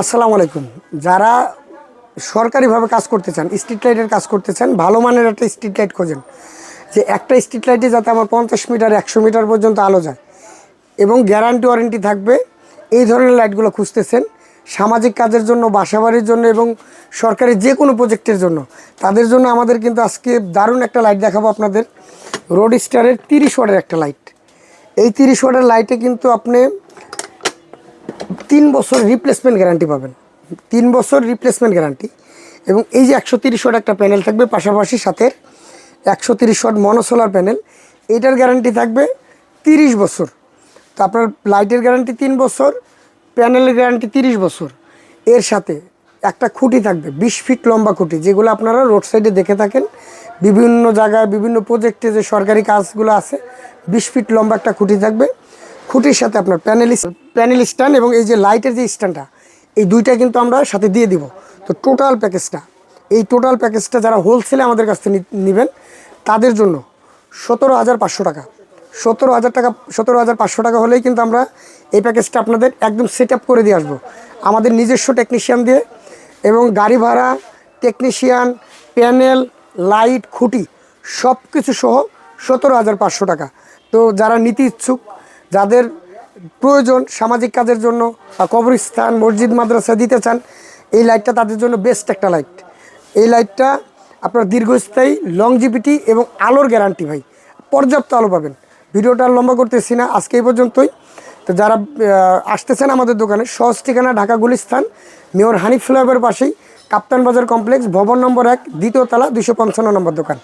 আসসালামু আলাইকুম। যারা সরকারিভাবে কাজ করতে চান, স্ট্রিট লাইটের কাজ করতে চান, ভালো মানের একটা স্ট্রিট লাইট খোঁজেন, যে একটা স্ট্রিট লাইটে যাতে আমার 50 মিটার 100 মিটার পর্যন্ত আলো যায় এবং গ্যারান্টি ওয়ারেন্টি থাকবে, এই ধরনের লাইটগুলো খুঁজতেছেন সামাজিক কাজের জন্য, বাসাবাড়ির জন্য এবং সরকারি যে কোনো প্রজেক্টের জন্য, তাদের জন্য আমাদের কিন্তু আজকে দারুণ একটা লাইট দেখাবো আপনাদের। রোড স্টারের 30 ওয়াটের একটা লাইট। এই 30 ওয়াটের লাইটে কিন্তু আপনি 3 বছর রিপ্লেসমেন্ট গ্যারান্টি পাবেন। 3 বছর রিপ্লেসমেন্ট গ্যারান্টি। এবং এই যে 130 ওয়াট একটা প্যানেল থাকবে, পাশাপাশি সাথে 130 ওয়াট মনোসোলার প্যানেল, এটার গ্যারান্টি থাকবে 30 বছর। তো আপনার লাইটের গ্যারান্টি 3 বছর, প্যানেলের গ্যারান্টি 30 বছর। এর সাথে একটা খুঁটি থাকবে 20 ফিট লম্বা খুঁটি, যেগুলো আপনারা রোড সাইডে দেখে থাকেন বিভিন্ন জায়গায়, বিভিন্ন প্রজেক্টে যে সরকারি কাজগুলো আছে, 20 ফিট লম্বা একটা খুঁটি থাকবে। খুঁটির সাথে আপনার প্যানেল স্ট্যান্ড এবং এই যে লাইটের যে স্ট্যান্ডটা, এই দুইটা কিন্তু আমরা সাথে দিয়ে দিব। তো টোটাল প্যাকেজটা যারা হোলসেলে আমাদের কাছ থেকে নেবেন তাদের জন্য 17,500 টাকা। 17,500 টাকা হলেই কিন্তু আমরা এই প্যাকেজটা আপনাদের একদম সেট আপ করে দিয়ে আসবো আমাদের নিজস্ব টেকনিশিয়ান দিয়ে, এবং গাড়ি ভাড়া, টেকনিশিয়ান, প্যানেল, লাইট, খুঁটি সব কিছু সহ 17,500 টাকা। তো যারা নিতে ইচ্ছুক, যাদের প্রয়োজন সামাজিক কাজের জন্য বা কবরস্থান, মসজিদ, মাদ্রাসা দিতে চান, এই লাইটটা তাদের জন্য বেস্ট একটা লাইট। এই লাইটটা আপনার দীর্ঘস্থায়ী, লংজিভিটি এবং আলোর গ্যারান্টি ভাই, পর্যাপ্ত আলো পাবেন। ভিডিওটা লম্বা করতেছি না, আজকে এই পর্যন্তই। তো যারা আসতেছেন আমাদের দোকানে, সহজ ঠিকানা ঢাকা গুলিস্তান, মেয়র হানিফ ফ্লাইওভারের পাশেই কাপ্তান বাজার কমপ্লেক্স, ভবন নম্বর 1, দ্বিতীয় তলা, 255 নম্বর দোকান।